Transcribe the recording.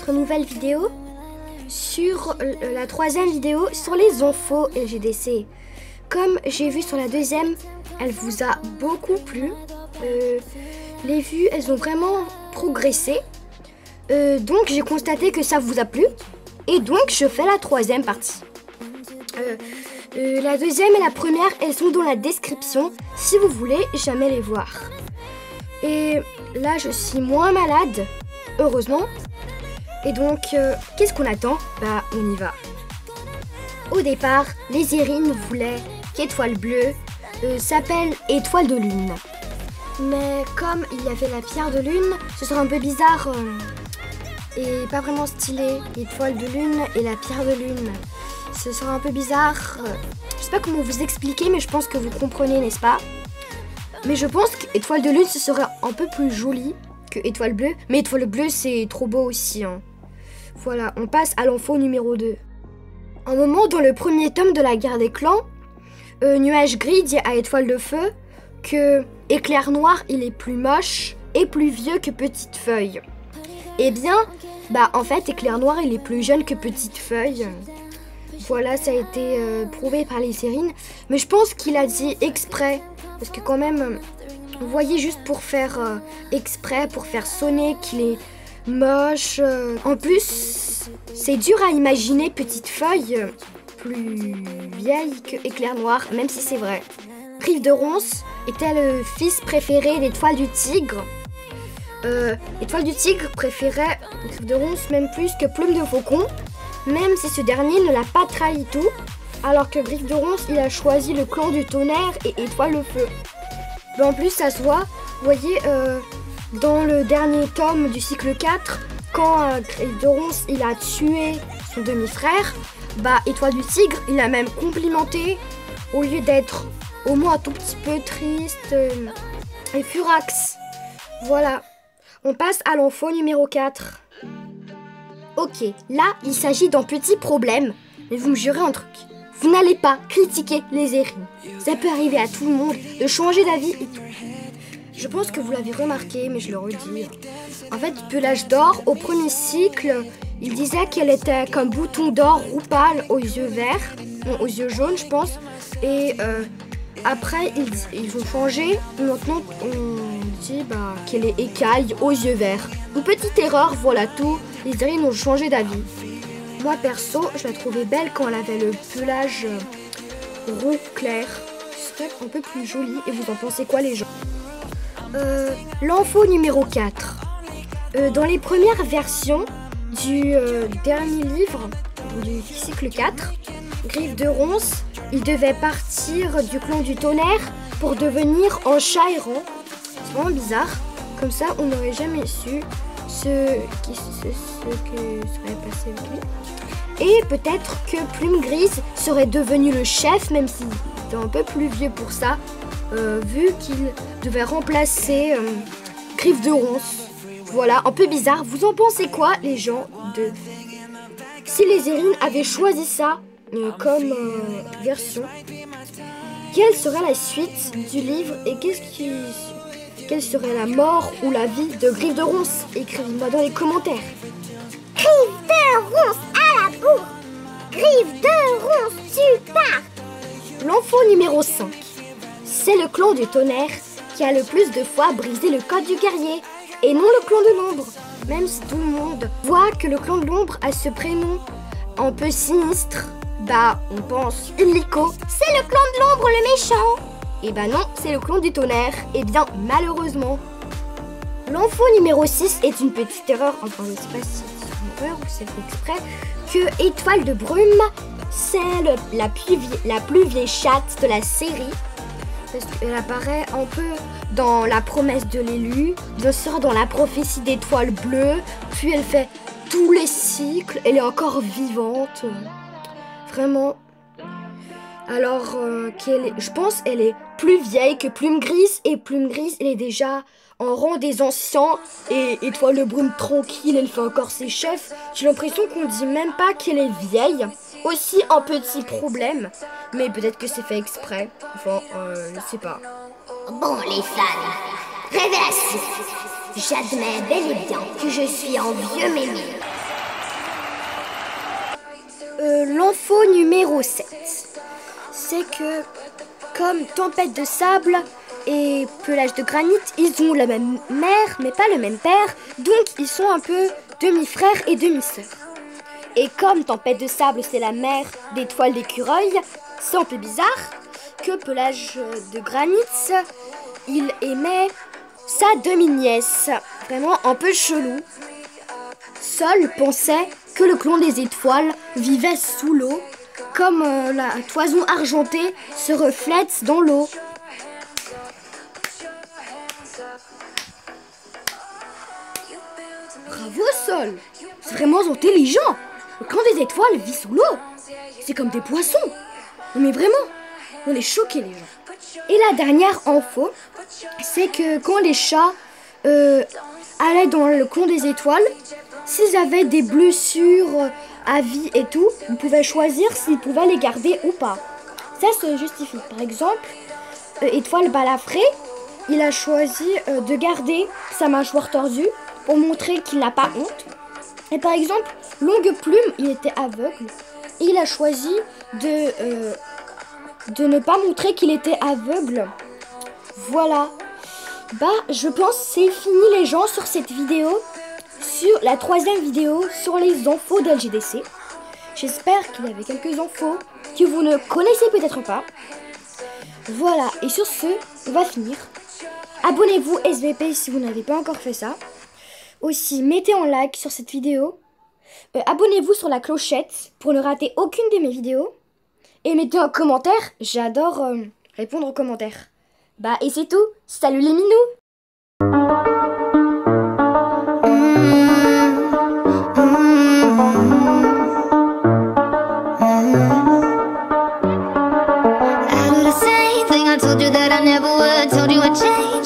notre nouvelle vidéo sur la troisième vidéo sur les infos LGDC. Comme j'ai vu sur la deuxième, elle vous a beaucoup plu. Les vues, elles ont vraiment progressé. Donc j'ai constaté que ça vous a plu. Et donc je fais la troisième partie. La deuxième et la première, elles sont dans la description si vous voulez jamais les voir. Et là, je suis moins malade, heureusement. Et donc, qu'est-ce qu'on attend? Bah, on y va. Au départ, les Irines voulaient qu'Étoile Bleue s'appelle Étoile de Lune. Mais comme il y avait la pierre de lune, ce serait un peu bizarre et pas vraiment stylé. Étoile de Lune et la pierre de lune. Ce serait un peu bizarre. Je sais pas comment vous expliquer, mais je pense que vous comprenez, n'est-ce pas? Mais je pense qu'Étoile de Lune, ce serait un peu plus joli que Étoile Bleue. Mais Étoile Bleue, c'est trop beau aussi. Hein. Voilà, on passe à l'info numéro 2. Un moment, dans le premier tome de la guerre des clans, Nuage Gris dit à Étoile de Feu que Éclair Noir, il est plus moche et plus vieux que Petite Feuille. Eh bien, bah en fait, Éclair Noir, il est plus jeune que Petite Feuille. Voilà, ça a été prouvé par les Irines. Mais je pense qu'il a dit exprès. Parce que quand même, vous voyez, juste pour faire exprès, pour faire sonner qu'il est moche. En plus, c'est dur à imaginer Petite Feuille plus vieille que Éclair Noir, même si c'est vrai. Rive de Ronce était le fils préféré d'Étoile du Tigre. Étoile du Tigre préférait Rive de Ronce même plus que Plume de Faucon. Même si ce dernier ne l'a pas trahi tout, alors que Griffe de Ronce, il a choisi le clan du Tonnerre et Étoile le Feu. Mais en plus, ça se voit, vous voyez, dans le dernier tome du cycle 4, quand Griffe de Ronce, il a tué son demi-frère, bah Étoile du Tigre, il a même complimenté, au lieu d'être au moins un tout petit peu triste et furax. Voilà, on passe à l'info numéro 4. Ok, là, il s'agit d'un petit problème, mais vous me jurez un truc. Vous n'allez pas critiquer les Irines. Ça peut arriver à tout le monde de changer d'avis et tout. Je pense que vous l'avez remarqué, mais je le redis. En fait, Pelage d'Or, au premier cycle, il disait qu'elle était comme Bouton d'Or roux pâle aux yeux verts, non, aux yeux jaunes, je pense. Et après, ils ont changé. Maintenant, on dit qu'elle est écaille aux yeux verts. Une petite erreur, voilà tout. Les Irines ont changé d'avis. Moi, perso, je la trouvais belle quand elle avait le pelage roux clair. C'était un peu plus joli. Et vous en pensez quoi, les gens? L'info numéro 4. Dans les premières versions du dernier livre, du cycle 4, Griffe de Ronce, il devait partir du clan du Tonnerre pour devenir un chat errant. C'est vraiment bizarre. Comme ça, on n'aurait jamais su ce qui serait passé avec lui. Et peut-être que Plume Grise serait devenu le chef, même s'il était un peu plus vieux pour ça, vu qu'il devait remplacer Griffe de Ronce. Voilà, un peu bizarre. Vous en pensez quoi, les gens de... Si les Irines avaient choisi ça comme version, quelle serait la suite du livre et quelle serait la mort ou la vie de Griffe de Ronce? Écrivez-moi dans les commentaires. Griffe de Ronce à la bourre. Griffe de Ronce, tu pars. L'info numéro 5. C'est le clan du Tonnerre qui a le plus de fois brisé le code du guerrier et non le clan de l'ombre. Même si tout le monde voit que le clan de l'ombre a ce prénom un peu sinistre, bah on pense illico. C'est le clan de l'ombre, le méchant. Et bah non, c'est le clan du Tonnerre. Et bien, malheureusement. L'info numéro 6 est une petite erreur, enfin je sais pas si c'est une erreur ou c'est fait exprès, que Étoile de Brume, c'est la plus vieille chatte de la série. Parce qu'elle apparaît un peu dans La Promesse de l'élu, bien sûr dans La Prophétie d'Étoile Bleue, puis elle fait tous les cycles, elle est encore vivante. Vraiment. Alors, je pense qu'elle est plus vieille que Plume Grise, et Plume Grise, elle est déjà en rang des anciens, et Étoile de Brume tranquille, elle fait encore ses chefs. J'ai l'impression qu'on dit même pas qu'elle est vieille. Aussi un petit problème, mais peut-être que c'est fait exprès. Enfin, je sais pas. Bon, les fans, révélation. J'admets bel et bien que je suis un vieux mémé. L'info numéro 7, c'est que comme Tempête de sable et Pelage de granit, ils ont la même mère mais pas le même père, donc ils sont un peu demi-frères et demi-sœurs. Et comme Tempête de sable c'est la mère d'Étoile d'écureuil, c'est un peu bizarre que Pelage de granit, il aimait sa demi-nièce. Vraiment un peu chelou. Sol pensait que le clan des étoiles vivait sous l'eau, comme la toison argentée se reflète dans l'eau. Bravo Sol, c'est vraiment intelligent. Le clan des étoiles vit sous l'eau. C'est comme des poissons. Mais vraiment, on est choqués les gens. Et la dernière info, c'est que quand les chats allaient dans le clan des étoiles, s'ils avaient des blessures à vie et tout, ils pouvaient choisir s'ils pouvaient les garder ou pas. Ça se justifie. Par exemple, Étoile Balafré, il a choisi de garder sa mâchoire tordue pour montrer qu'il n'a pas honte. Et par exemple, Longue Plume, il était aveugle. Et il a choisi de ne pas montrer qu'il était aveugle. Voilà. Bah, je pense que c'est fini les gens sur cette vidéo. Sur la 3e vidéo sur les infos d'LGDC. J'espère qu'il y avait quelques infos que vous ne connaissez peut-être pas. Voilà, et sur ce, on va finir. Abonnez-vous SVP si vous n'avez pas encore fait ça. Aussi, mettez un like sur cette vidéo. Abonnez-vous sur la clochette pour ne rater aucune de mes vidéos. Et mettez un commentaire, j'adore répondre aux commentaires. Bah, et c'est tout. Salut les minous! I told you that I never would, told you I'd change.